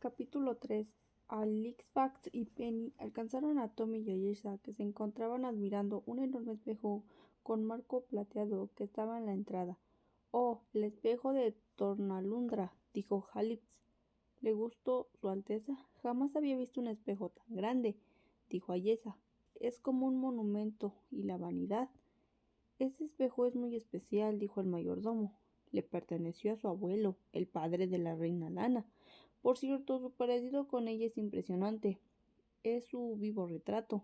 Capítulo 3. Fax y Penny alcanzaron a Tommy y a Lisa, que se encontraban admirando un enorme espejo con marco plateado que estaba en la entrada. «Oh, el espejo de Tornalundra», dijo Halix. ¿Le gustó Su Alteza? Jamás había visto un espejo tan grande, dijo Ayesa. Es como un monumento. ¿Y la vanidad? Ese espejo es muy especial, dijo el mayordomo. Le perteneció a su abuelo, el padre de la reina Lana. Por cierto, su parecido con ella es impresionante. Es su vivo retrato.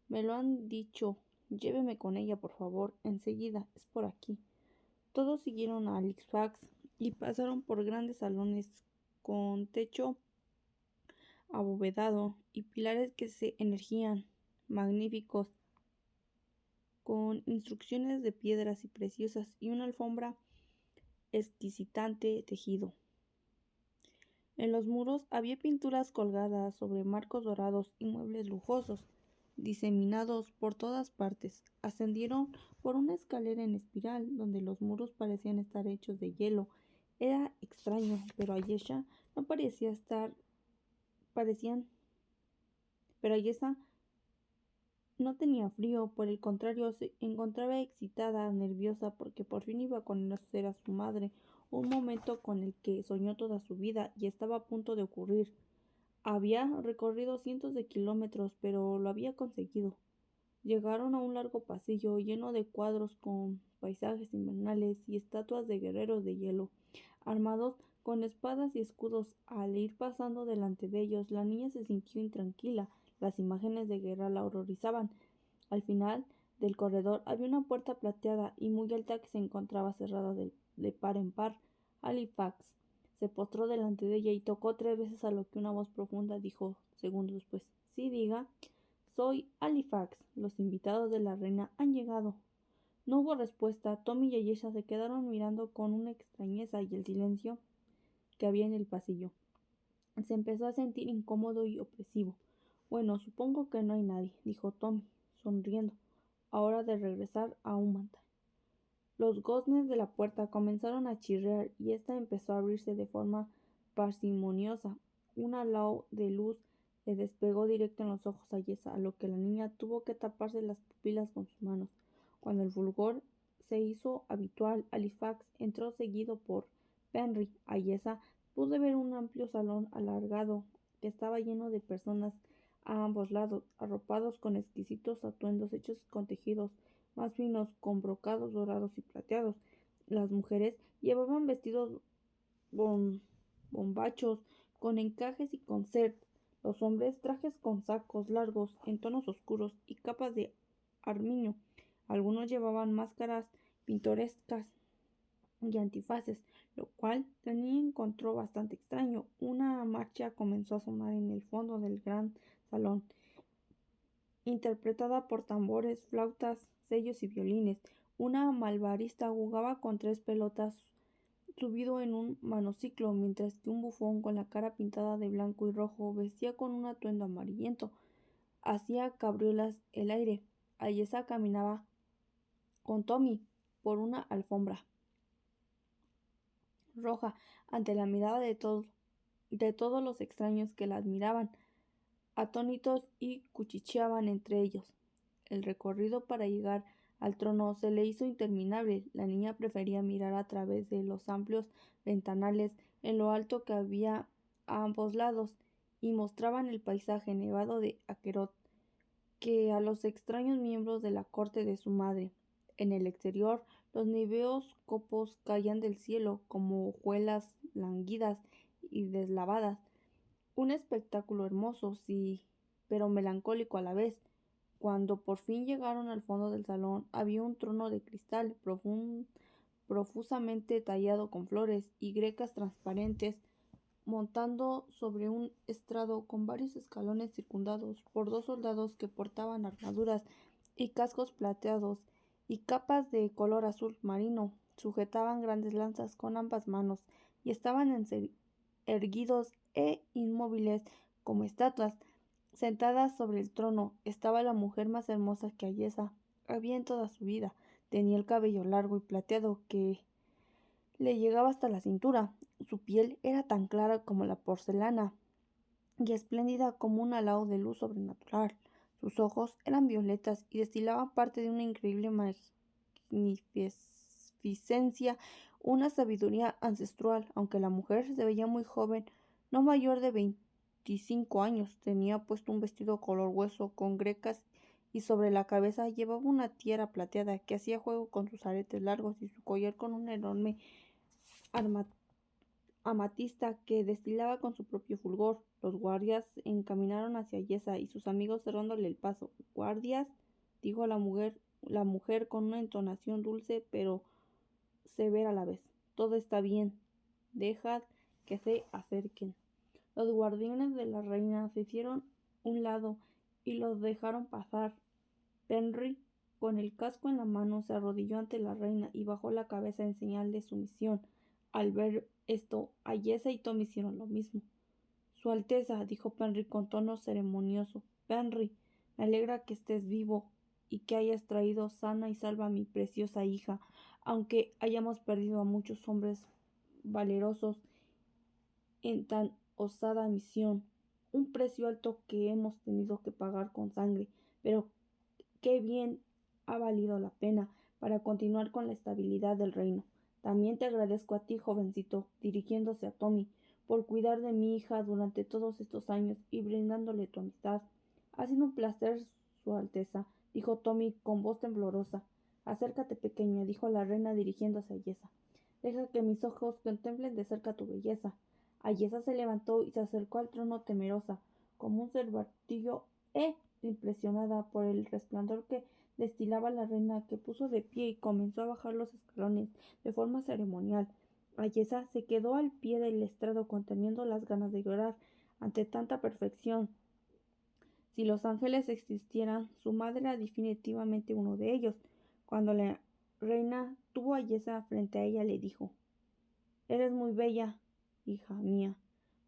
Me lo han dicho. Lléveme con ella, por favor. Enseguida. Es por aquí. Todos siguieron a Alex Fax y pasaron por grandes salones con techo abovedado y pilares que se erguían, magníficos, con instrucciones de piedras y preciosas y una alfombra exquisitante tejido. En los muros había pinturas colgadas sobre marcos dorados y muebles lujosos, diseminados por todas partes. Ascendieron por una escalera en espiral, donde los muros parecían estar hechos de hielo. Era extraño, pero Ayesha no parecía estar... Pero Ayesha no tenía frío, por el contrario, se encontraba excitada, nerviosa, porque por fin iba a conocer a su madre, un momento con el que soñó toda su vida y estaba a punto de ocurrir. Había recorrido cientos de kilómetros, pero lo había conseguido. Llegaron a un largo pasillo lleno de cuadros con paisajes invernales y estatuas de guerreros de hielo, armados con espadas y escudos. Al ir pasando delante de ellos, la niña se sintió intranquila. Las imágenes de guerra la horrorizaban. Al final del corredor había una puerta plateada y muy alta que se encontraba cerrada de par en par. Halifax se postró delante de ella y tocó 3 veces, a lo que una voz profunda dijo segundos después: «Sí, diga». «Soy Halifax. Los invitados de la reina han llegado». No hubo respuesta. Tommy y Ayesha se quedaron mirando con una extrañeza y el silencio que había en el pasillo se empezó a sentir incómodo y opresivo. «Bueno, supongo que no hay nadie», dijo Tommy, sonriendo. «Hora de regresar a Umanta». Los goznes de la puerta comenzaron a chirriar y ésta empezó a abrirse de forma parsimoniosa. Un halo de luz le despegó directo en los ojos a Ayesha, a lo que la niña tuvo que taparse las pupilas con sus manos. Cuando el fulgor se hizo habitual, Halifax entró seguido por Penry. Ayesha pudo ver un amplio salón alargado que estaba lleno de personas a ambos lados, arropados con exquisitos atuendos hechos con tejidos más finos, con brocados dorados y plateados. Las mujeres llevaban vestidos bombachos, con encajes y corset. Los hombres trajes con sacos largos en tonos oscuros y capas de armiño. Algunos llevaban máscaras pintorescas y antifaces, lo cual la niña encontró bastante extraño. Una marcha comenzó a sonar en el fondo del gran salón, interpretada por tambores, flautas, sellos y violines. Una malabarista jugaba con 3 pelotas subido en un monociclo, mientras que un bufón con la cara pintada de blanco y rojo, vestía con un atuendo amarillento, hacía cabriolas el aire. Ayesha caminaba con Tommy por una alfombra roja ante la mirada de todos los extraños que la admiraban, atónitos, y cuchicheaban entre ellos. El recorrido para llegar al trono se le hizo interminable. La niña prefería mirar a través de los amplios ventanales en lo alto que había a ambos lados y mostraban el paisaje nevado de Akerot, que a los extraños miembros de la corte de su madre. En el exterior, los níveos copos caían del cielo como hojuelas lánguidas y deslavadas. Un espectáculo hermoso, sí, pero melancólico a la vez. Cuando por fin llegaron al fondo del salón, había un trono de cristal profusamente tallado con flores y grecas transparentes, montando sobre un estrado con varios escalones circundados por 2 soldados que portaban armaduras y cascos plateados y capas de color azul marino. Sujetaban grandes lanzas con ambas manos y estaban erguidos e inmóviles como estatuas. Sentada sobre el trono estaba la mujer más hermosa que Ayesha había en toda su vida. Tenía el cabello largo y plateado que le llegaba hasta la cintura. Su piel era tan clara como la porcelana y espléndida como un halo de luz sobrenatural. Sus ojos eran violetas y destilaban parte de una increíble magnificencia, una sabiduría ancestral, aunque la mujer se veía muy joven, no mayor de 25 años. Tenía puesto un vestido color hueso con grecas y sobre la cabeza llevaba una tiara plateada que hacía juego con sus aretes largos y su collar con un enorme amatista que destilaba con su propio fulgor. Los guardias encaminaron hacia Yesa y sus amigos cerrándole el paso. —Guardias —dijo la mujer con una entonación dulce pero severa a la vez—, todo está bien. Dejad que se acerquen. Los guardianes de la reina se hicieron un lado y los dejaron pasar. Penry, con el casco en la mano, se arrodilló ante la reina y bajó la cabeza en señal de sumisión. Al ver esto, Ayesa y Tom hicieron lo mismo. —Su Alteza —dijo Penry con tono ceremonioso—, Penry, me alegra que estés vivo y que hayas traído sana y salva a mi preciosa hija, aunque hayamos perdido a muchos hombres valerosos en tan osada misión. Un precio alto que hemos tenido que pagar con sangre, pero qué bien ha valido la pena para continuar con la estabilidad del reino. También te agradezco a ti, jovencito, dirigiéndose a Tommy, por cuidar de mi hija durante todos estos años y brindándole tu amistad. Ha sido un placer, Su Alteza, dijo Tommy con voz temblorosa. Acércate, pequeña, dijo la reina dirigiéndose a Yesa. Deja que mis ojos contemplen de cerca tu belleza. Ayesa se levantó y se acercó al trono temerosa, como un cervatillo impresionada por el resplandor que destilaba la reina, que puso de pie y comenzó a bajar los escalones de forma ceremonial. Ayesa se quedó al pie del estrado conteniendo las ganas de llorar ante tanta perfección. Si los ángeles existieran, su madre era definitivamente uno de ellos. Cuando la reina tuvo a Ayesa frente a ella, le dijo: «Eres muy bella, hija mía.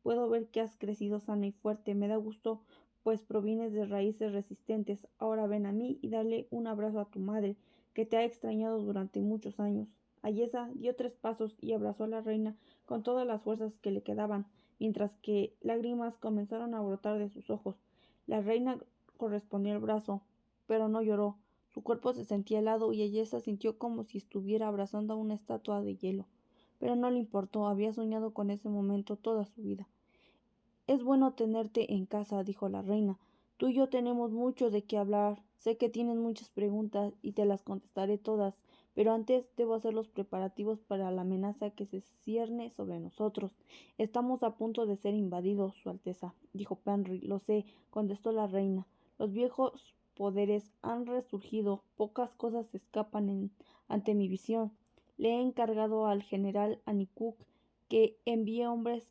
Puedo ver que has crecido sana y fuerte. Me da gusto, pues provienes de raíces resistentes. Ahora ven a mí y dale un abrazo a tu madre, que te ha extrañado durante muchos años». Ayesa dio 3 pasos y abrazó a la reina con todas las fuerzas que le quedaban, mientras que lágrimas comenzaron a brotar de sus ojos. La reina correspondió el brazo, pero no lloró. Su cuerpo se sentía helado y Ayesa sintió como si estuviera abrazando a una estatua de hielo. Pero no le importó, había soñado con ese momento toda su vida. «Es bueno tenerte en casa», dijo la reina. «Tú y yo tenemos mucho de qué hablar. Sé que tienes muchas preguntas y te las contestaré todas, pero antes debo hacer los preparativos para la amenaza que se cierne sobre nosotros. Estamos a punto de ser invadidos, Su Alteza», dijo Penry. «Lo sé», contestó la reina. «Los viejos poderes han resurgido. Pocas cosas escapan ante mi visión. Le he encargado al general Anikuk que envíe hombres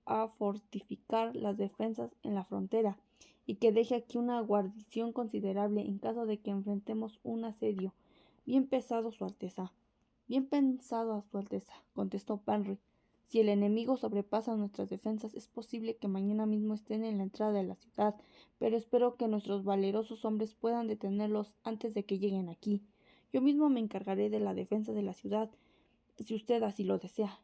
a fortificar las defensas en la frontera y que deje aquí una guarnición considerable en caso de que enfrentemos un asedio. Bien pesado, Su Alteza». «Bien pensado, Su Alteza», contestó Penry. «Si el enemigo sobrepasa nuestras defensas, es posible que mañana mismo estén en la entrada de la ciudad, pero espero que nuestros valerosos hombres puedan detenerlos antes de que lleguen aquí. Yo mismo me encargaré de la defensa de la ciudad, si usted así lo desea.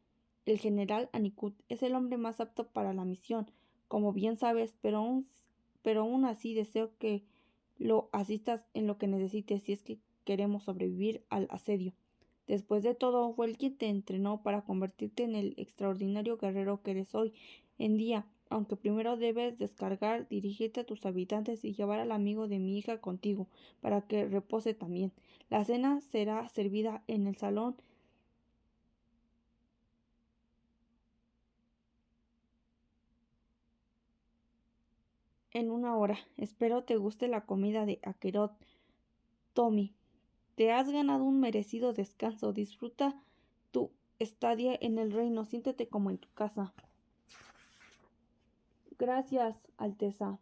El general Anikut es el hombre más apto para la misión, como bien sabes, pero aún así deseo que lo asistas en lo que necesites si es que queremos sobrevivir al asedio. Después de todo, fue él quien te entrenó para convertirte en el extraordinario guerrero que eres hoy en día, aunque primero debes descargar, dirigirte a tus habitantes y llevar al amigo de mi hija contigo, para que repose también. La cena será servida en el salón en 1 hora. Espero te guste la comida de Akerot, Tommy. Te has ganado un merecido descanso. Disfruta tu estadía en el reino. Siéntete como en tu casa». «Gracias, Alteza.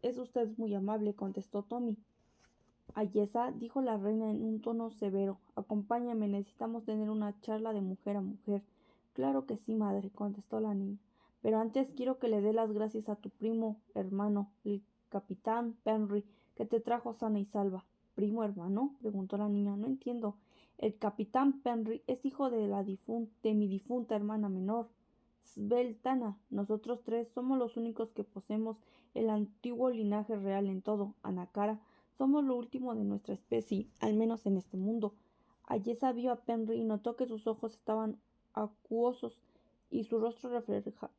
Es usted muy amable», contestó Tommy. «Ayesa», dijo la reina en un tono severo, «acompáñame. Necesitamos tener una charla de mujer a mujer». «Claro que sí, madre», contestó la niña. «Pero antes quiero que le dé las gracias a tu primo hermano, el capitán Penry, que te trajo sana y salva». «¿Primo hermano?», preguntó la niña. «No entiendo». «El capitán Penry es hijo de mi difunta hermana menor. Sveltana, nosotros tres somos los únicos que poseemos el antiguo linaje real en todo. Anacara, somos lo último de nuestra especie, al menos en este mundo. Ayesa vio a Penry y notó que sus ojos estaban acuosos y su rostro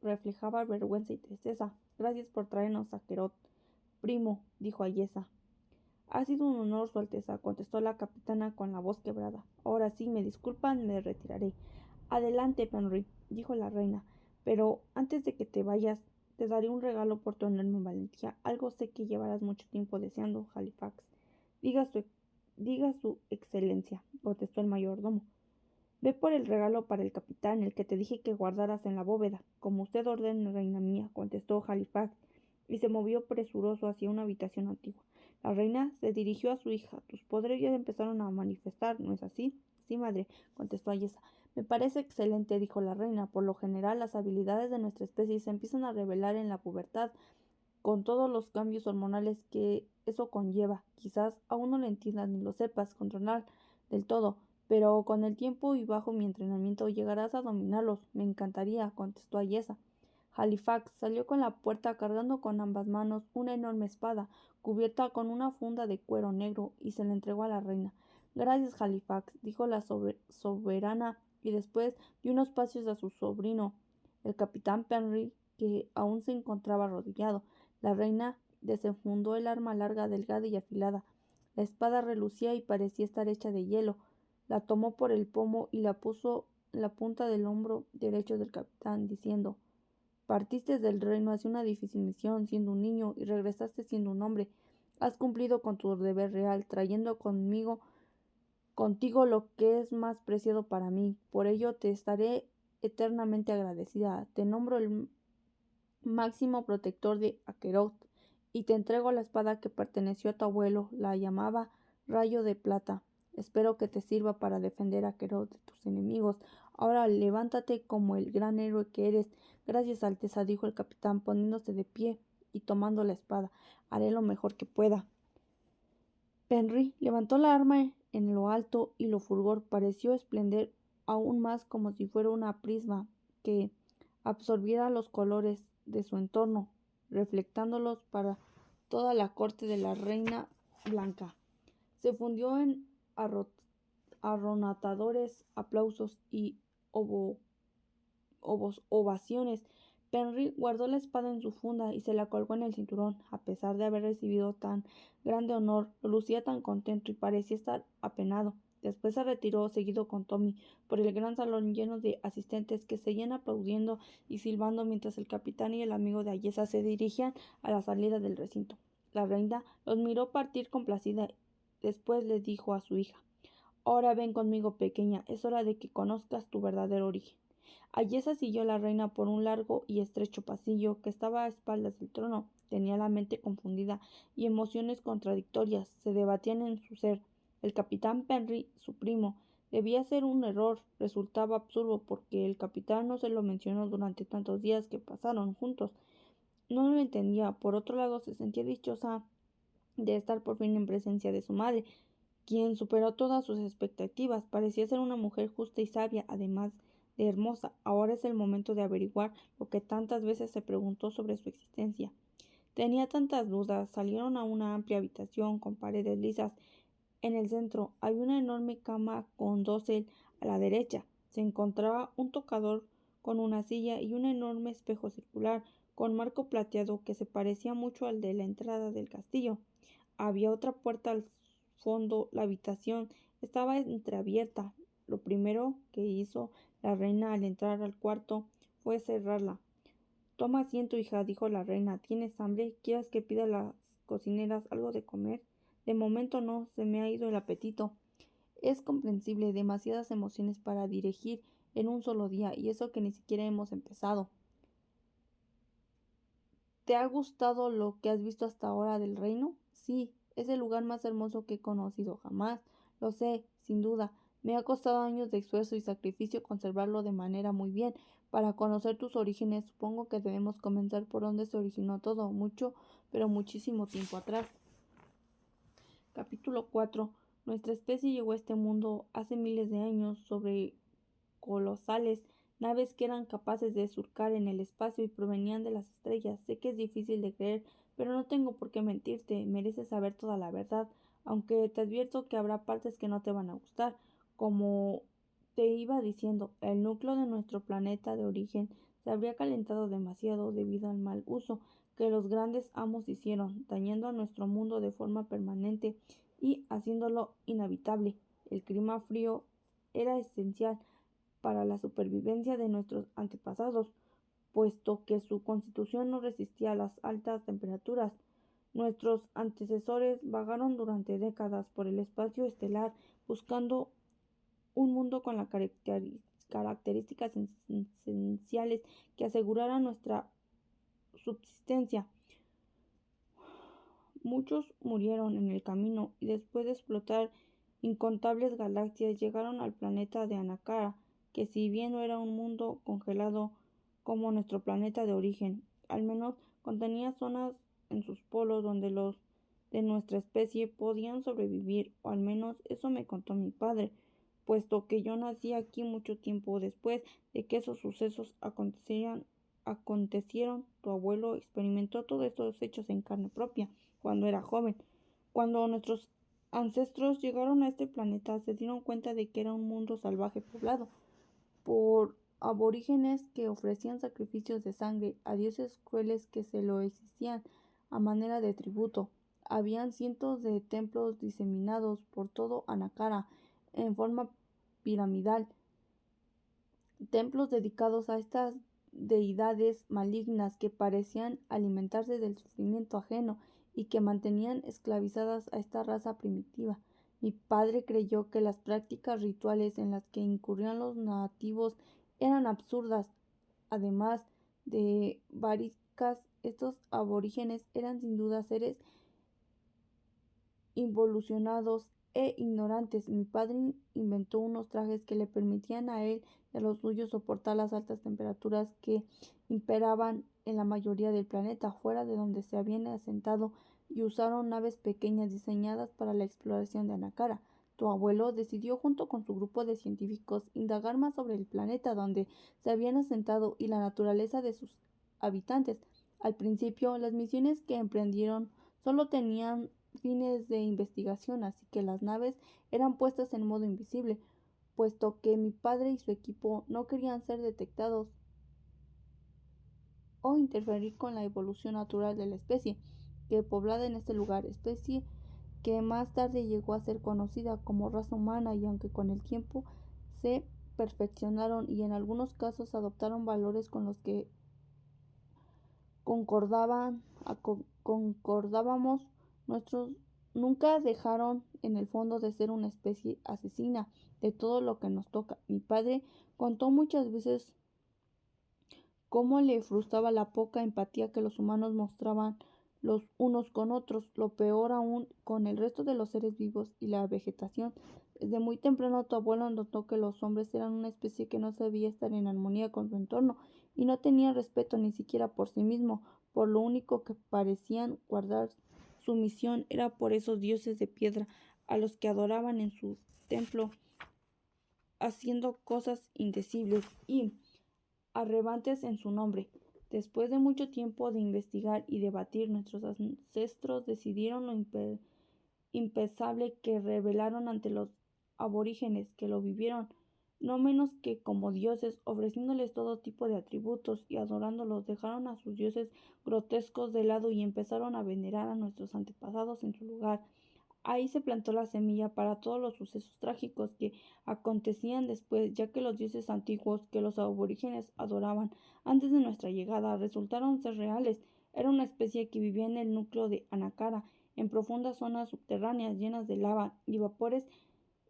reflejaba vergüenza y tristeza. Gracias por traernos a Querot. Primo, dijo Ayesa. Ha sido un honor, Su Alteza, contestó la capitana con la voz quebrada. Ahora sí, me disculpan, me retiraré. Adelante, Penry, dijo la reina, pero antes de que te vayas, te daré un regalo por tu enorme valentía. Algo sé que llevarás mucho tiempo deseando, Halifax. Diga su excelencia, contestó el mayordomo. Ve por el regalo para el capitán, el que te dije que guardaras en la bóveda. Como usted ordene, reina mía, contestó Halifax, y se movió presuroso hacia una habitación antigua. La reina se dirigió a su hija. Tus poderes ya empezaron a manifestar, ¿no es así? Sí, madre, contestó Ayesa. Me parece excelente, dijo la reina. Por lo general, las habilidades de nuestra especie se empiezan a revelar en la pubertad, con todos los cambios hormonales que eso conlleva. Quizás aún no lo entiendas ni lo sepas controlar del todo, pero con el tiempo y bajo mi entrenamiento llegarás a dominarlos. Me encantaría, contestó Ayesa. Halifax salió con la puerta cargando con ambas manos una enorme espada, cubierta con una funda de cuero negro, y se la entregó a la reina. Gracias, Halifax, dijo la soberana, y después dio unos pasos a su sobrino, el capitán Penry, que aún se encontraba arrodillado. La reina desenfundó el arma larga, delgada y afilada. La espada relucía y parecía estar hecha de hielo. La tomó por el pomo y la puso en la punta del hombro derecho del capitán, diciendo: Partiste del reino hacia una difícil misión siendo un niño y regresaste siendo un hombre. Has cumplido con tu deber real, trayendo contigo lo que es más preciado para mí. Por ello te estaré eternamente agradecida. Te nombro el máximo protector de Akerot, y te entrego la espada que perteneció a tu abuelo. La llamaba Rayo de Plata. Espero que te sirva para defender a Akerot de tus enemigos. Ahora levántate como el gran héroe que eres. Gracias, Alteza, dijo el capitán, poniéndose de pie y tomando la espada. Haré lo mejor que pueda. Penry levantó la arma en lo alto y lo fulgor pareció esplender aún más, como si fuera una prisma que absorbiera los colores de su entorno, reflectándolos para toda la corte de la reina blanca. Se fundió en arronadores aplausos y ovaciones. Penry guardó la espada en su funda y se la colgó en el cinturón. A pesar de haber recibido tan grande honor, lucía tan contento y parecía estar apenado. Después se retiró, seguido con Tommy, por el gran salón lleno de asistentes que seguían aplaudiendo y silbando mientras el capitán y el amigo de Ayesa se dirigían a la salida del recinto. La reina los miró partir complacida. Después le dijo a su hija: Ahora ven conmigo, pequeña, es hora de que conozcas tu verdadero origen. Ayesa siguió a la reina por un largo y estrecho pasillo que estaba a espaldas del trono. Tenía la mente confundida y emociones contradictorias se debatían en su ser. El capitán Penry, su primo, debía ser un error. Resultaba absurdo porque el capitán no se lo mencionó durante tantos días que pasaron juntos. No lo entendía. Por otro lado, se sentía dichosa de estar por fin en presencia de su madre, quien superó todas sus expectativas. Parecía ser una mujer justa y sabia, además de hermosa. Ahora es el momento de averiguar lo que tantas veces se preguntó sobre su existencia. Tenía tantas dudas. Salieron a una amplia habitación con paredes lisas. En el centro había una enorme cama con dosel. A la derecha se encontraba un tocador con una silla y un enorme espejo circular con marco plateado que se parecía mucho al de la entrada del castillo. Había otra puerta al fondo. La habitación estaba entreabierta. Lo primero que hizo la reina al entrar al cuarto fue cerrarla. Toma asiento, hija, dijo la reina. ¿Tienes hambre? ¿Quieres que pida a las cocineras algo de comer? De momento no, se me ha ido el apetito. Es comprensible, demasiadas emociones para dirigir en un solo día, y eso que ni siquiera hemos empezado. ¿Te ha gustado lo que has visto hasta ahora del reino? Sí, es el lugar más hermoso que he conocido jamás. Lo sé, sin duda. Me ha costado años de esfuerzo y sacrificio conservarlo de manera muy bien. Para conocer tus orígenes, supongo que debemos comenzar por donde se originó todo, mucho, pero muchísimo tiempo atrás. Capítulo 4. Nuestra especie llegó a este mundo hace miles de años sobre colosales naves que eran capaces de surcar en el espacio y provenían de las estrellas. Sé que es difícil de creer, pero no tengo por qué mentirte, mereces saber toda la verdad, aunque te advierto que habrá partes que no te van a gustar. Como te iba diciendo, el núcleo de nuestro planeta de origen se habría calentado demasiado debido al mal uso que los grandes amos hicieron, dañando a nuestro mundo de forma permanente y haciéndolo inhabitable. El clima frío era esencial para la supervivencia de nuestros antepasados, puesto que su constitución no resistía a las altas temperaturas. Nuestros antecesores vagaron durante décadas por el espacio estelar buscando un mundo con las características esenciales que aseguraran nuestra subsistencia. Muchos murieron en el camino y después de explotar incontables galaxias llegaron al planeta de Anacara, que si bien no era un mundo congelado como nuestro planeta de origen, al menos contenía zonas en sus polos donde los de nuestra especie podían sobrevivir, o al menos eso me contó mi padre, puesto que yo nací aquí mucho tiempo después de que esos sucesos acontecieron. Tu abuelo experimentó todos estos hechos en carne propia cuando era joven. Cuando nuestros ancestros llegaron a este planeta, se dieron cuenta de que era un mundo salvaje poblado por aborígenes que ofrecían sacrificios de sangre a dioses crueles que se lo exigían a manera de tributo. Habían cientos de templos diseminados por todo Anacara en forma piramidal, templos dedicados a estas deidades malignas que parecían alimentarse del sufrimiento ajeno y que mantenían esclavizadas a esta raza primitiva. Mi padre creyó que las prácticas rituales en las que incurrían los nativos eran absurdas. Además de bárbaras, estos aborígenes eran sin duda seres involucionados e ignorantes. Mi padre inventó unos trajes que le permitían a él y a los suyos soportar las altas temperaturas que imperaban en la mayoría del planeta, fuera de donde se habían asentado, y usaron naves pequeñas diseñadas para la exploración de Anacara. Tu abuelo decidió, junto con su grupo de científicos, indagar más sobre el planeta donde se habían asentado y la naturaleza de sus habitantes. Al principio, las misiones que emprendieron solo tenían fines de investigación, así que las naves eran puestas en modo invisible, puesto que mi padre y su equipo no querían ser detectados o interferir con la evolución natural de la especie que poblaba en este lugar, especie que más tarde llegó a ser conocida como raza humana, y aunque con el tiempo se perfeccionaron y en algunos casos adoptaron valores con los que concordábamos, nuestros nunca dejaron en el fondo de ser una especie asesina de todo lo que nos toca. Mi padre contó muchas veces cómo le frustraba la poca empatía que los humanos mostraban los unos con otros, lo peor aún con el resto de los seres vivos y la vegetación. Desde muy temprano tu abuelo notó que los hombres eran una especie que no sabía estar en armonía con su entorno y no tenía respeto ni siquiera por sí mismo. Por lo único que parecían guardar sumisión era por esos dioses de piedra a los que adoraban en su templo, haciendo cosas indecibles y arrebantes en su nombre. Después de mucho tiempo de investigar y debatir, nuestros ancestros decidieron lo impensable, que revelaron ante los aborígenes, que lo vivieron no menos que como dioses, ofreciéndoles todo tipo de atributos y adorándolos. Dejaron a sus dioses grotescos de lado y empezaron a venerar a nuestros antepasados en su lugar. Ahí se plantó la semilla para todos los sucesos trágicos que acontecían después, ya que los dioses antiguos que los aborígenes adoraban antes de nuestra llegada resultaron ser reales. Era una especie que vivía en el núcleo de Anacara, en profundas zonas subterráneas llenas de lava y vapores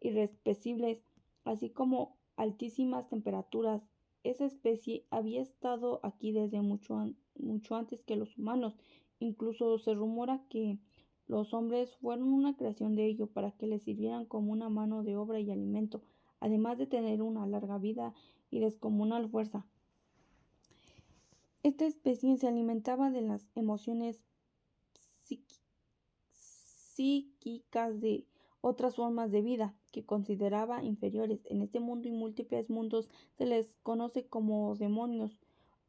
irrepresibles, así como altísimas temperaturas. Esa especie había estado aquí desde mucho antes que los humanos. Incluso se rumora que los hombres fueron una creación de ello para que les sirvieran como una mano de obra y alimento, además de tener una larga vida y descomunal fuerza. Esta especie se alimentaba de las emociones psíquicas de otras formas de vida, que consideraba inferiores. En este mundo y múltiples mundos se les conoce como demonios,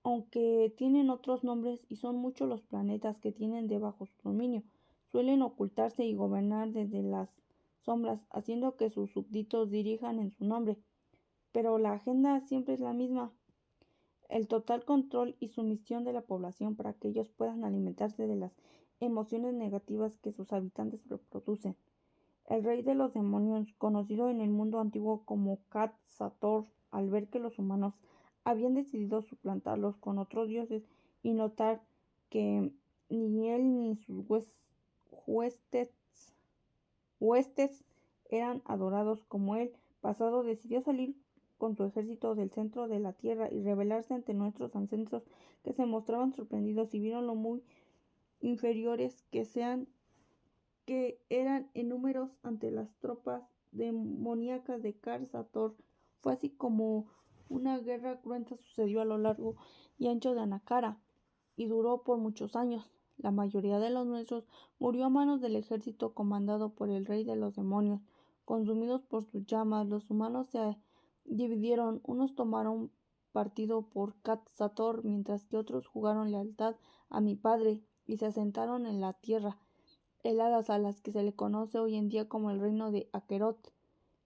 aunque tienen otros nombres y son muchos los planetas que tienen debajo su dominio. Suelen ocultarse y gobernar desde las sombras, haciendo que sus súbditos dirijan en su nombre. Pero la agenda siempre es la misma: el total control y sumisión de la población para que ellos puedan alimentarse de las emociones negativas que sus habitantes reproducen. El rey de los demonios, conocido en el mundo antiguo como Kat-Sator, al ver que los humanos habían decidido suplantarlos con otros dioses y notar que ni él ni sus huestes, huestes eran adorados como él pasado, decidió salir con su ejército del centro de la tierra y rebelarse ante nuestros ancestros, que se mostraban sorprendidos y vieron lo muy inferiores que eran en números ante las tropas demoníacas de Kar-Sator. Fue así como una guerra cruenta sucedió a lo largo y ancho de Anacara, y duró por muchos años. La mayoría de los nuestros murió a manos del ejército comandado por el rey de los demonios. Consumidos por sus llamas, los humanos se dividieron. Unos tomaron partido por Kat-Sator, mientras que otros jugaron lealtad a mi padre y se asentaron en la tierra heladas a las que se le conoce hoy en día como el reino de Akeroth.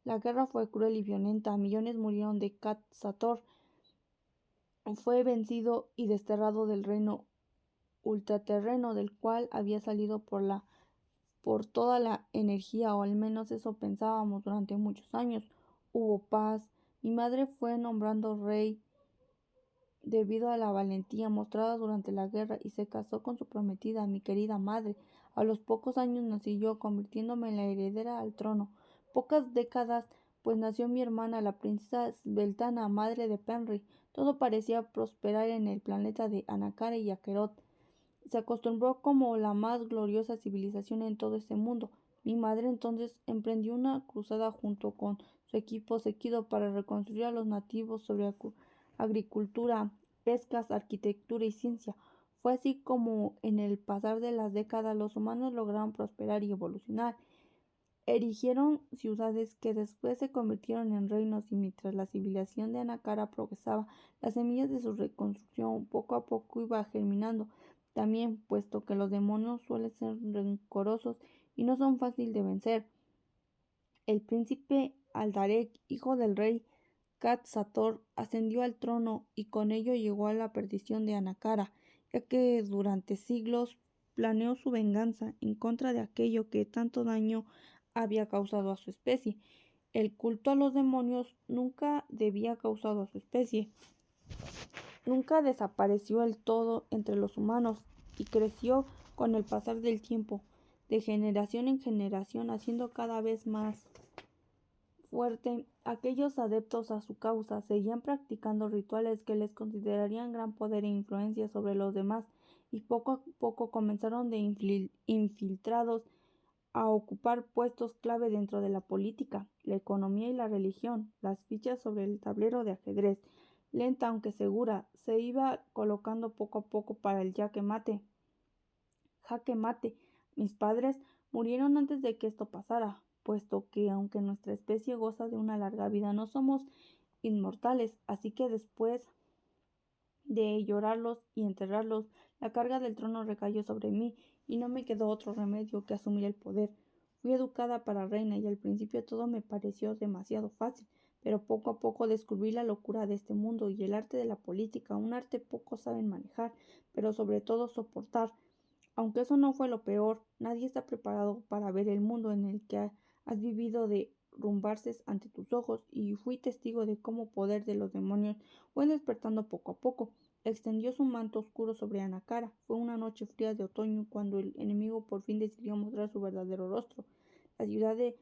La guerra fue cruel y violenta. Millones murieron de Kat-Sator. Fue vencido y desterrado del reino ultraterreno del cual había salido por toda la energía, o al menos eso pensábamos durante muchos años. Hubo paz. Mi madre fue nombrado rey debido a la valentía mostrada durante la guerra y se casó con su prometida, mi querida madre. A los pocos años nací yo, convirtiéndome en la heredera al trono. Pocas décadas, pues nació mi hermana, la princesa Sveltana, madre de Penry. Todo parecía prosperar en el planeta de Anacara y Akeroth. Se acostumbró como la más gloriosa civilización en todo ese mundo. Mi madre entonces emprendió una cruzada junto con su equipo seguido para reconstruir a los nativos sobre agricultura, pescas, arquitectura y ciencia. Fue así como en el pasar de las décadas los humanos lograron prosperar y evolucionar. Erigieron ciudades que después se convirtieron en reinos, y mientras la civilización de Anacara progresaba, las semillas de su reconstrucción poco a poco iba germinando. También, puesto que los demonios suelen ser rencorosos y no son fáciles de vencer, el príncipe Aldarek, hijo del rey Kat-Sator, ascendió al trono y con ello llegó a la perdición de Anacara, ya que durante siglos planeó su venganza en contra de aquello que tanto daño había causado a su especie. El culto a los demonios nunca debía causado a su especie. Nunca desapareció del todo entre los humanos y creció con el pasar del tiempo, de generación en generación, haciendo cada vez más fuerte. Aquellos adeptos a su causa seguían practicando rituales que les considerarían gran poder e influencia sobre los demás, y poco a poco comenzaron de infiltrados a ocupar puestos clave dentro de la política, la economía y la religión. Las fichas sobre el tablero de ajedrez, lenta aunque segura, se iba colocando poco a poco para el jaque mate. Jaque mate. Mis padres murieron antes de que esto pasara, puesto que aunque nuestra especie goza de una larga vida, no somos inmortales, así que después de llorarlos y enterrarlos, la carga del trono recayó sobre mí, y no me quedó otro remedio que asumir el poder. Fui educada para reina, y al principio todo me pareció demasiado fácil, pero poco a poco descubrí la locura de este mundo y el arte de la política, un arte pocos saben manejar, pero sobre todo soportar. Aunque eso no fue lo peor, nadie está preparado para ver el mundo en el que has vivido derrumbarse ante tus ojos, y fui testigo de cómo poder de los demonios fue despertando poco a poco. Extendió su manto oscuro sobre Anacara. Fue una noche fría de otoño cuando el enemigo por fin decidió mostrar su verdadero rostro. La ciudad de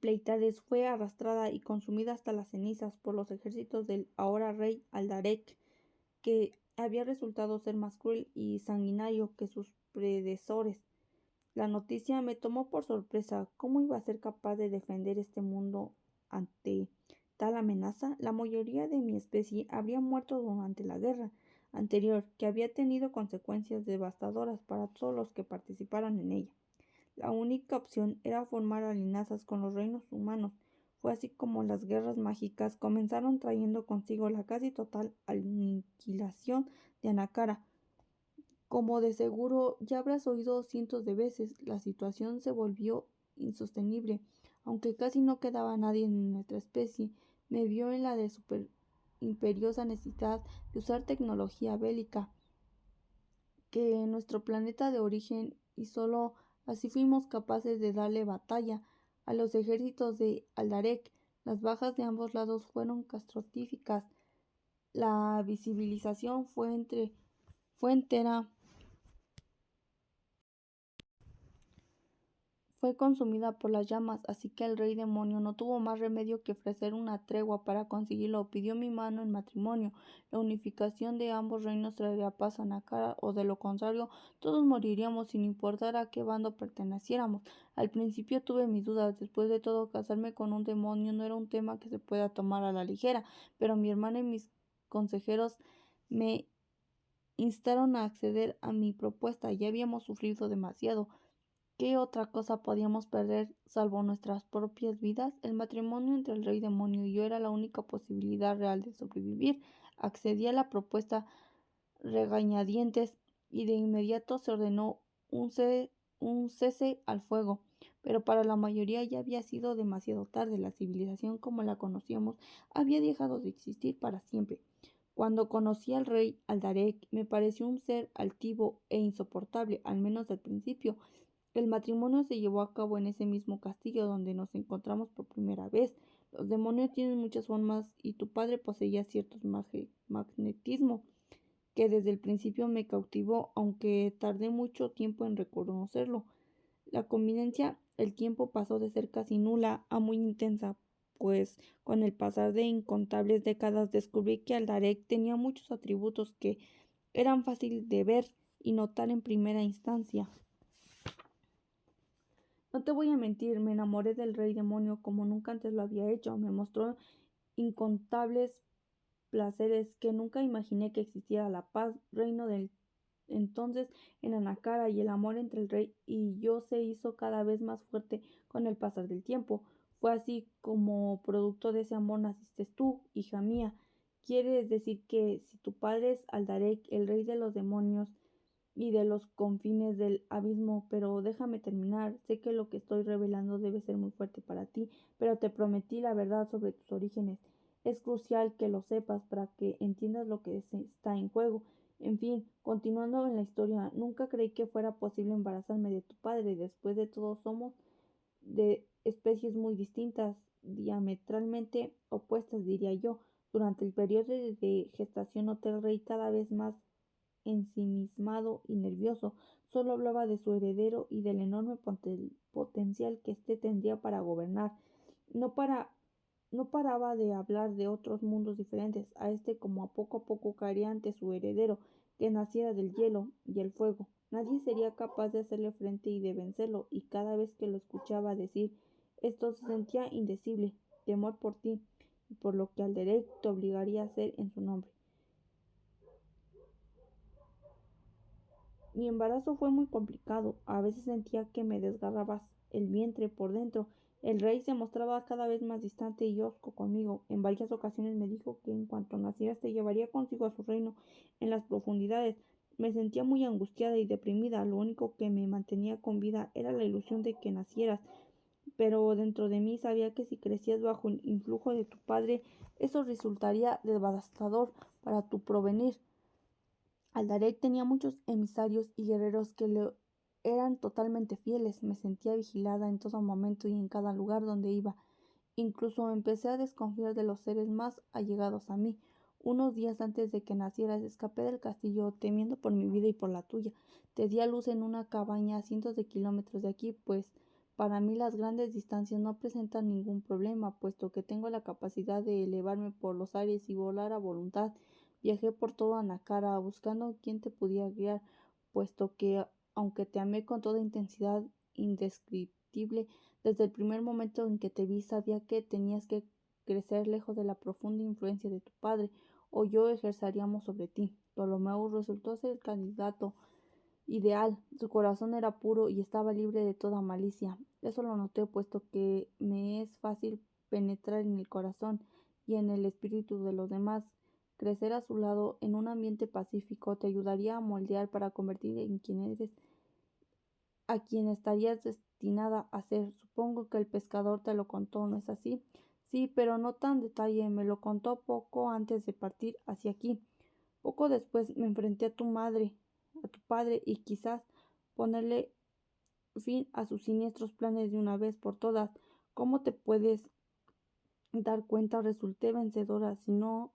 Pleitades fue arrastrada y consumida hasta las cenizas por los ejércitos del ahora rey Aldarek, que había resultado ser más cruel y sanguinario que sus predecesores. La noticia me tomó por sorpresa. ¿Cómo iba a ser capaz de defender este mundo ante tal amenaza? La mayoría de mi especie habría muerto durante la guerra anterior, que había tenido consecuencias devastadoras para todos los que participaron en ella. La única opción era formar alianzas con los reinos humanos. Fue así como las guerras mágicas comenzaron, trayendo consigo la casi total aniquilación de Anacara. Como de seguro ya habrás oído cientos de veces, la situación se volvió insostenible. Aunque casi no quedaba nadie en nuestra especie, me vio en la de super imperiosa necesidad de usar tecnología bélica que en nuestro planeta de origen, y solo así fuimos capaces de darle batalla a los ejércitos de Aldarek. Las bajas de ambos lados fueron catastróficas. La visibilización fue entera. Fue consumida por las llamas, así que el rey demonio no tuvo más remedio que ofrecer una tregua. Para conseguirlo, pidió mi mano en matrimonio. La unificación de ambos reinos traería paz a Nakara, o de lo contrario, todos moriríamos sin importar a qué bando perteneciéramos. Al principio tuve mis dudas. Después de todo, casarme con un demonio no era un tema que se pueda tomar a la ligera, pero mi hermana y mis consejeros me instaron a acceder a mi propuesta. Ya habíamos sufrido demasiado. ¿Qué otra cosa podíamos perder salvo nuestras propias vidas? El matrimonio entre el rey demonio y yo era la única posibilidad real de sobrevivir. Accedí a la propuesta regañadientes y de inmediato se ordenó un cese al fuego. Pero para la mayoría ya había sido demasiado tarde. La civilización como la conocíamos había dejado de existir para siempre. Cuando conocí al rey Aldarek, me pareció un ser altivo e insoportable, al menos al principio. El matrimonio se llevó a cabo en ese mismo castillo donde nos encontramos por primera vez. Los demonios tienen muchas formas y tu padre poseía cierto magnetismo que desde el principio me cautivó, aunque tardé mucho tiempo en reconocerlo. La convivencia, el tiempo pasó de ser casi nula a muy intensa, pues con el pasar de incontables décadas descubrí que Aldarek tenía muchos atributos que eran fáciles de ver y notar en primera instancia. No te voy a mentir, me enamoré del rey demonio como nunca antes lo había hecho. Me mostró incontables placeres que nunca imaginé que existiera. La paz, reino del entonces en Anacara, y el amor entre el rey y yo se hizo cada vez más fuerte con el pasar del tiempo. Fue así como producto de ese amor naciste tú, hija mía. ¿Quieres decir que si tu padre es Aldarek, el rey de los demonios y de los confines del abismo? Pero déjame terminar. Sé que lo que estoy revelando debe ser muy fuerte para ti, pero te prometí la verdad sobre tus orígenes. Es crucial que lo sepas para que entiendas lo que está en juego. En fin, continuando en la historia, nunca creí que fuera posible embarazarme de tu padre. Después de todo, somos de especies muy distintas, diametralmente opuestas, diría yo. Durante el periodo de gestación noté al rey cada vez más ensimismado y nervioso. Solo hablaba de su heredero y del enorme potencial que éste tendría para gobernar. No para no paraba de hablar de otros mundos diferentes, a como a poco caería ante su heredero, que naciera del hielo y el fuego. Nadie sería capaz de hacerle frente y de vencerlo, y cada vez que lo escuchaba decir esto se sentía indecible, temor por ti, y por lo que Alderek te obligaría a hacer en su nombre. Mi embarazo fue muy complicado. A veces sentía que me desgarraba el vientre por dentro. El rey se mostraba cada vez más distante y hosco conmigo. En varias ocasiones me dijo que en cuanto nacieras te llevaría consigo a su reino en las profundidades. Me sentía muy angustiada y deprimida. Lo único que me mantenía con vida era la ilusión de que nacieras. Pero dentro de mí sabía que si crecías bajo el influjo de tu padre, eso resultaría devastador para tu porvenir. Aldarek tenía muchos emisarios y guerreros que le eran totalmente fieles. Me sentía vigilada en todo momento y en cada lugar donde iba. Incluso empecé a desconfiar de los seres más allegados a mí. Unos días antes de que nacieras, escapé del castillo temiendo por mi vida y por la tuya. Te di a luz en una cabaña a cientos de kilómetros de aquí, pues para mí las grandes distancias no presentan ningún problema, puesto que tengo la capacidad de elevarme por los aires y volar a voluntad. Viajé por toda Nakara buscando quien te pudiera guiar, puesto que, aunque te amé con toda intensidad indescriptible, desde el primer momento en que te vi sabía que tenías que crecer lejos de la profunda influencia de tu padre, o yo ejerceríamos sobre ti. Ptolomeo resultó ser el candidato ideal. Su corazón era puro y estaba libre de toda malicia. Eso lo noté, puesto que me es fácil penetrar en el corazón y en el espíritu de los demás. Crecer a su lado en un ambiente pacífico te ayudaría a moldear para convertir en quien eres, a quien estarías destinada a ser. Supongo que el pescador te lo contó, ¿no es así? Sí, pero no tan detalle. Me lo contó poco antes de partir hacia aquí. Poco después me enfrenté a tu madre, a tu padre, y quizás ponerle fin a sus siniestros planes de una vez por todas. ¿Cómo te puedes dar cuenta? Resulté vencedora. Si no,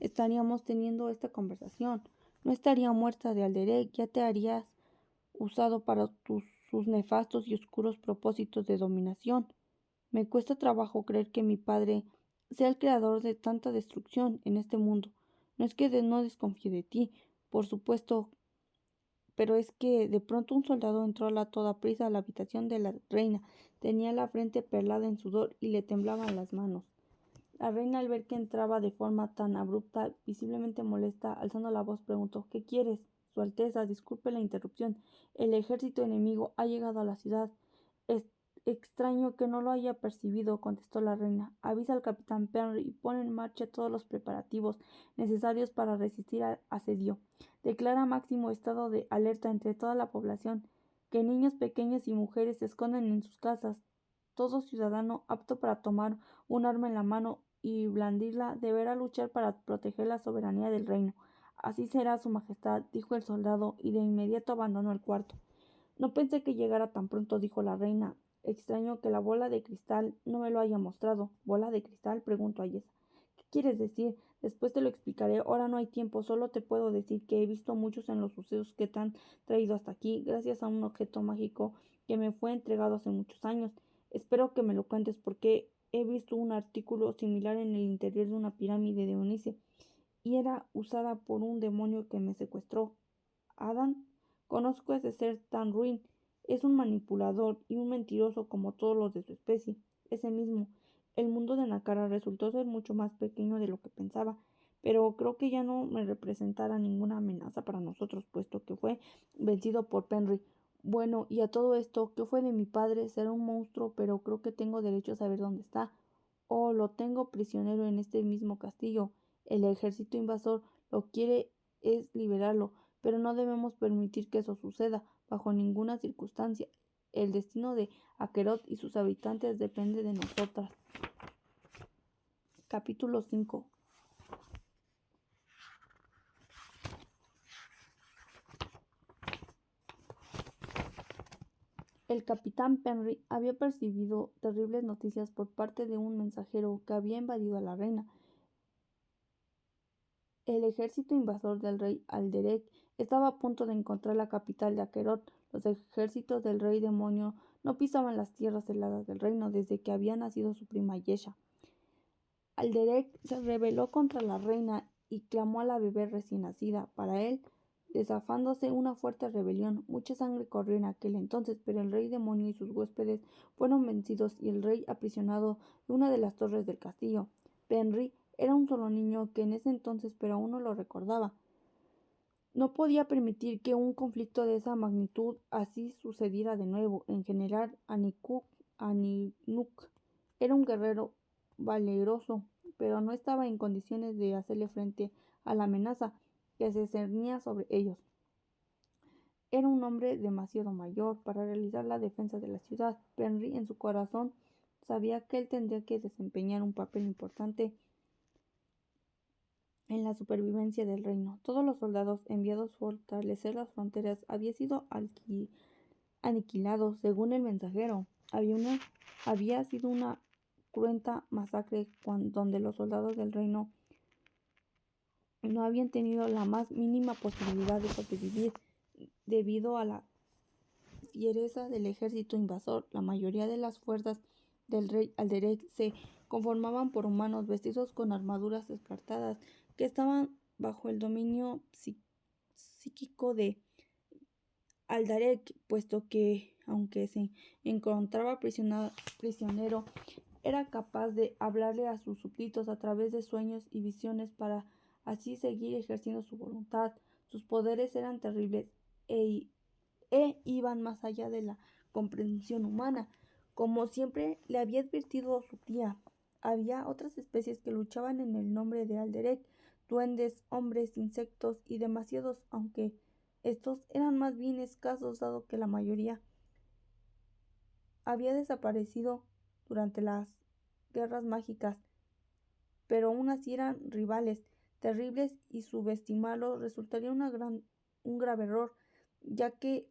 estaríamos teniendo esta conversación. No estaría muerta de Alderete. Ya te harías usado para sus nefastos y oscuros propósitos de dominación. Me cuesta trabajo creer que mi padre sea el creador de tanta destrucción en este mundo. No es que no desconfíe de ti, por supuesto, pero es que de pronto un soldado entró a toda prisa a la habitación de la reina. Tenía la frente perlada en sudor y le temblaban las manos. La reina, al ver que entraba de forma tan abrupta, visiblemente molesta, alzando la voz, preguntó: ¿Qué quieres? Su Alteza, disculpe la interrupción. El ejército enemigo ha llegado a la ciudad. Es extraño que no lo haya percibido, contestó la reina. Avisa al capitán Penry y pone en marcha todos los preparativos necesarios para resistir al asedio. Declara máximo estado de alerta entre toda la población. Que niños pequeños y mujeres se esconden en sus casas. Todo ciudadano apto para tomar un arma en la mano y blandirla deberá luchar para proteger la soberanía del reino. Así será, su majestad, dijo el soldado, y de inmediato abandonó el cuarto. No pensé que llegara tan pronto, dijo la reina. Extraño que la bola de cristal no me lo haya mostrado. ¿Bola de cristal?, preguntó Ayesa. ¿Qué quieres decir? Después te lo explicaré. Ahora no hay tiempo. Solo te puedo decir que he visto muchos en los sucesos que te han traído hasta aquí, gracias a un objeto mágico que me fue entregado hace muchos años. Espero que me lo cuentes, porque he visto un artículo similar en el interior de una pirámide de Eunice, y era usada por un demonio que me secuestró. Adán, conozco a ese ser tan ruin. Es un manipulador y un mentiroso como todos los de su especie. Ese mismo. El mundo de Nakara resultó ser mucho más pequeño de lo que pensaba, pero creo que ya no me representará ninguna amenaza para nosotros, puesto que fue vencido por Penry. Bueno, y a todo esto, ¿qué fue de mi padre? Será un monstruo, pero creo que tengo derecho a saber dónde está. Oh, lo tengo prisionero en este mismo castillo. El ejército invasor lo quiere es liberarlo, pero no debemos permitir que eso suceda, bajo ninguna circunstancia. El destino de Akerot y sus habitantes depende de nosotras. Capítulo 5. El capitán Penry había percibido terribles noticias por parte de un mensajero que había invadido a la reina. El ejército invasor del rey Alderete estaba a punto de encontrar la capital de Akerot. Los ejércitos del rey demonio no pisaban las tierras heladas del reino desde que había nacido su prima Yesha. Alderete se rebeló contra la reina y clamó a la bebé recién nacida. Para él, desatándose una fuerte rebelión. Mucha sangre corrió en aquel entonces, pero el rey demonio y sus huéspedes fueron vencidos y el rey aprisionado de una de las torres del castillo. Penry era un solo niño que en ese entonces, pero aún no lo recordaba. No podía permitir que un conflicto de esa magnitud así sucediera de nuevo. En general, Aninuk era un guerrero valeroso, pero no estaba en condiciones de hacerle frente a la amenaza que se cernía sobre ellos. Era un hombre demasiado mayor para realizar la defensa de la ciudad. Penry, en su corazón, sabía que él tendría que desempeñar un papel importante en la supervivencia del reino. Todos los soldados enviados a fortalecer las fronteras habían sido aniquilados, según el mensajero. Había sido una cruenta masacre donde los soldados del reino no habían tenido la más mínima posibilidad de sobrevivir debido a la fiereza del ejército invasor. La mayoría de las fuerzas del rey Alderete se conformaban por humanos vestidos con armaduras descartadas que estaban bajo el dominio psíquico de Alderete, puesto que, aunque se encontraba prisionero, era capaz de hablarle a sus súbditos a través de sueños y visiones para así seguir ejerciendo su voluntad. Sus poderes eran terribles e, iban más allá de la comprensión humana. Como siempre le había advertido su tía, había otras especies que luchaban en el nombre de Alderek, duendes, hombres, insectos y demasiados, aunque estos eran más bien escasos dado que la mayoría había desaparecido durante las guerras mágicas, pero aún así eran rivales terribles y subestimarlos resultaría un grave error, ya que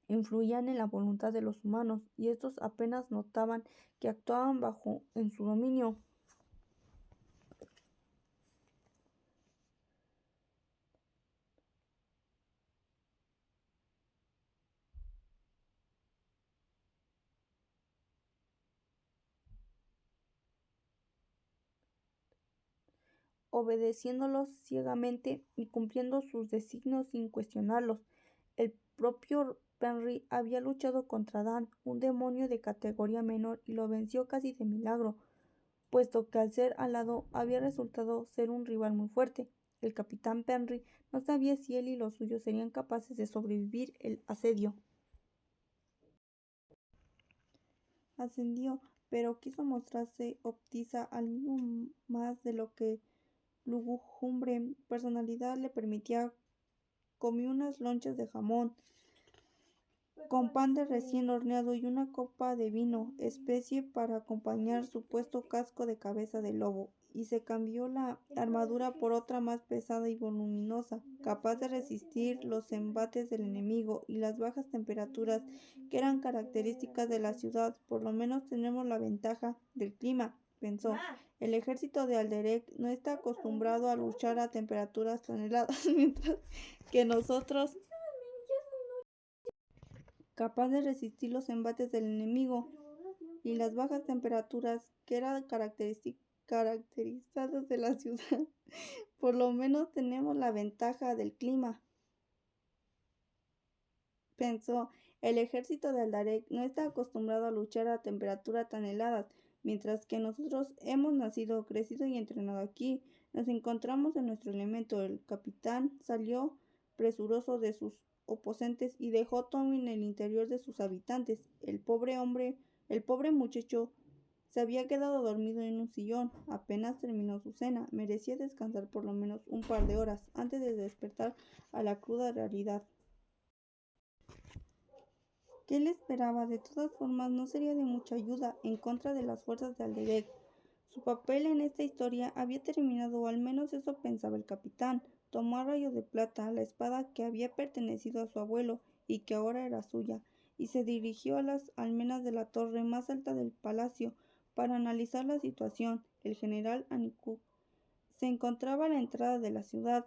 influían en la voluntad de los humanos y estos apenas notaban que actuaban bajo en su dominio. Obedeciéndolos ciegamente y cumpliendo sus designios sin cuestionarlos. El propio Penry había luchado contra Dan, un demonio de categoría menor, y lo venció casi de milagro, puesto que al ser alado había resultado ser un rival muy fuerte. El capitán Penry no sabía si él y los suyos serían capaces de sobrevivir el asedio. Ascendió, pero quiso mostrarse optisa algo más de lo que lúgubre personalidad le permitía. Comió unas lonchas de jamón con pan de recién horneado y una copa de vino, especie para acompañar supuesto casco de cabeza de lobo, y se cambió la armadura por otra más pesada y voluminosa, capaz de resistir los embates del enemigo y las bajas temperaturas que eran características de la ciudad. Por lo menos tenemos la ventaja del clima, pensó. El ejército de Alderek no está acostumbrado a luchar a temperaturas tan heladas, mientras que nosotros capaz de resistir los embates del enemigo y las bajas temperaturas que eran caracterizadas de la ciudad. Por lo menos tenemos la ventaja del clima, pensó. El ejército de Aldarek no está acostumbrado a luchar a temperaturas tan heladas, mientras que nosotros hemos nacido, crecido y entrenado aquí. Nos encontramos en nuestro elemento. El capitán salió presuroso de sus oposentes y dejó Tommy en el interior de sus habitantes. El pobre muchacho se había quedado dormido en un sillón. Apenas terminó su cena. Merecía descansar por lo menos un par de horas antes de despertar a la cruda realidad. ¿Qué le esperaba? De todas formas, no sería de mucha ayuda en contra de las fuerzas de Alderek. Su papel en esta historia había terminado, o al menos eso pensaba el capitán. Tomó a Rayo de Plata, la espada que había pertenecido a su abuelo y que ahora era suya, y se dirigió a las almenas de la torre más alta del palacio para analizar la situación. El general Anikuk se encontraba a la entrada de la ciudad,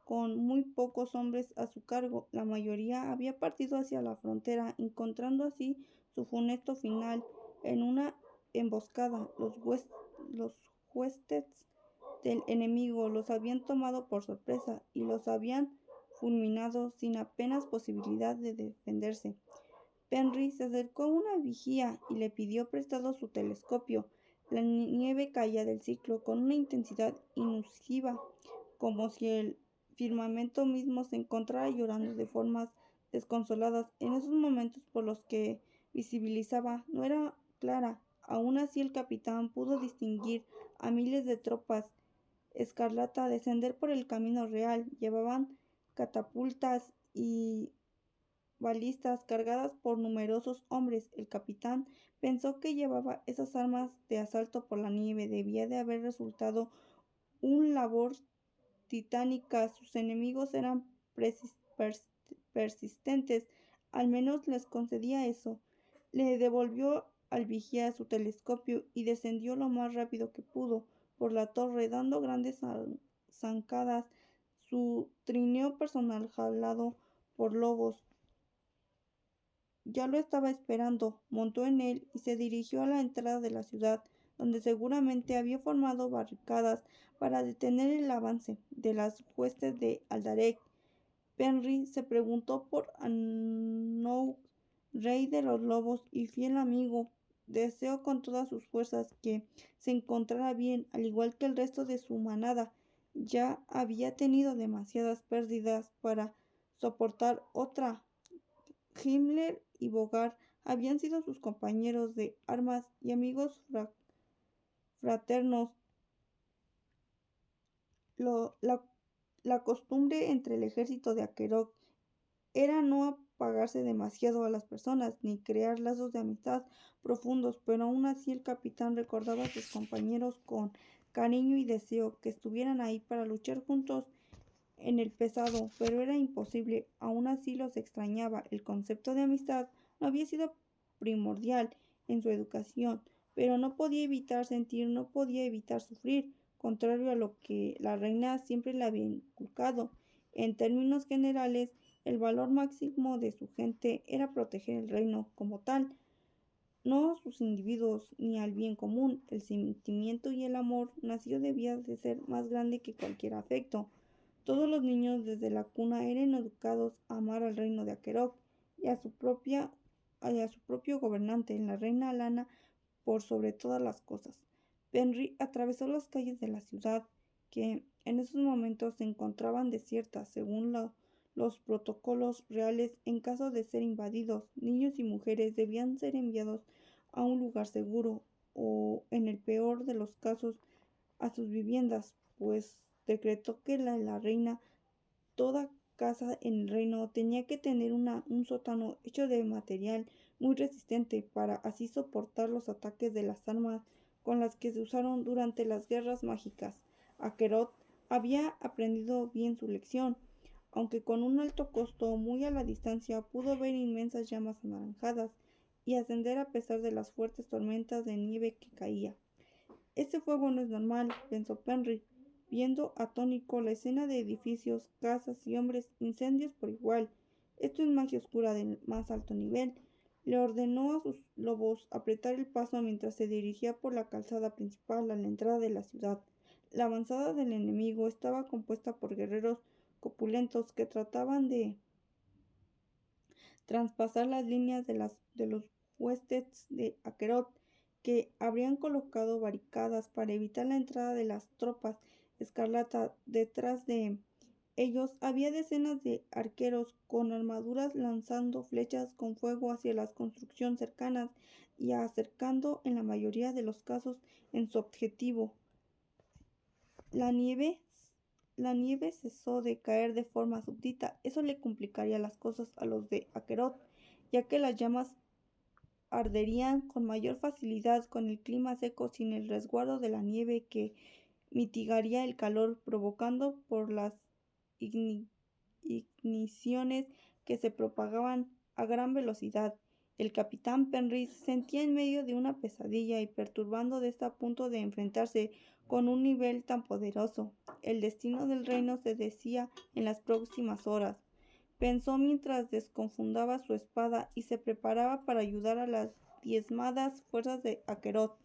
con muy pocos hombres a su cargo. La mayoría había partido hacia la frontera, encontrando así su funesto final en una emboscada. Los huestes del enemigo los habían tomado por sorpresa y los habían fulminado sin apenas posibilidad de defenderse. Penry se acercó a una vigía y le pidió prestado su telescopio. La nieve caía del cielo con una intensidad inusiva, como si el firmamento mismo se encontrara llorando de formas desconsoladas. En esos momentos por los que visibilizaba no era clara. Aún así el capitán pudo distinguir a miles de tropas escarlata descender por el camino real. Llevaban catapultas y balistas cargadas por numerosos hombres. El capitán pensó que llevaba esas armas de asalto por la nieve. Debía de haber resultado una labor titánica. Sus enemigos eran persistentes, al menos les concedía eso. Le devolvió al vigía su telescopio y descendió lo más rápido que pudo por la torre, dando grandes zancadas. Su trineo personal, jalado por lobos, ya lo estaba esperando. Montó en él y se dirigió a la entrada de la ciudad, donde seguramente había formado barricadas para detener el avance de las huestes de Aldarek. Penry se preguntó por Anouk, rey de los lobos y fiel amigo. Deseó con todas sus fuerzas que se encontrara bien, al igual que el resto de su manada. Ya había tenido demasiadas pérdidas para soportar otra. Himmler y Bogart habían sido sus compañeros de armas y amigos fraternos. Lo- la, la costumbre entre el ejército de Akerok era no apagarse demasiado a las personas ni crear lazos de amistad profundos, pero aún así el capitán recordaba a sus compañeros con cariño y deseo que estuvieran ahí para luchar juntos en el pesado, pero era imposible, aún así los extrañaba. El concepto de amistad no había sido primordial en su educación, pero no podía evitar sentir, no podía evitar sufrir, contrario a lo que la reina siempre le había inculcado. En términos generales, el valor máximo de su gente era proteger el reino como tal, no a sus individuos ni al bien común. El sentimiento y el amor nacido debía de ser más grande que cualquier afecto. Todos los niños desde la cuna eran educados a amar al reino de Akerok y a su propio gobernante, la reina Alana, por sobre todas las cosas. Penry atravesó las calles de la ciudad, que en esos momentos se encontraban desiertas según los protocolos reales. En caso de ser invadidos, niños y mujeres debían ser enviados a un lugar seguro o, en el peor de los casos, a sus viviendas, pues decretó que la reina, toda casa en el reino tenía que tener un sótano hecho de material muy resistente para así soportar los ataques de las armas con las que se usaron durante las guerras mágicas. Akerot había aprendido bien su lección, aunque con un alto costo. Muy a la distancia pudo ver inmensas llamas anaranjadas y ascender a pesar de las fuertes tormentas de nieve que caía. Este fuego no es normal, pensó Penry, viendo atónito la escena de edificios, casas y hombres, incendios por igual. Esto es magia oscura del más alto nivel. Le ordenó a sus lobos apretar el paso mientras se dirigía por la calzada principal a la entrada de la ciudad. La avanzada del enemigo estaba compuesta por guerreros corpulentos que trataban de traspasar las líneas de los huestes de Akerot, que habrían colocado barricadas para evitar la entrada de las tropas escarlata. Detrás de ellos había decenas de arqueros con armaduras lanzando flechas con fuego hacia las construcciones cercanas y acercando en la mayoría de los casos en su objetivo. La nieve, la nieve cesó de caer de forma súbita. Eso le complicaría las cosas a los de Akerot, ya que las llamas arderían con mayor facilidad con el clima seco sin el resguardo de la nieve que mitigaría el calor provocado por las igniciones que se propagaban a gran velocidad. El capitán Penry se sentía en medio de una pesadilla y perturbado de estar a punto de enfrentarse con un nivel tan poderoso. El destino del reino se decía en las próximas horas, pensó mientras desconfundaba su espada y se preparaba para ayudar a las diezmadas fuerzas de Akerot.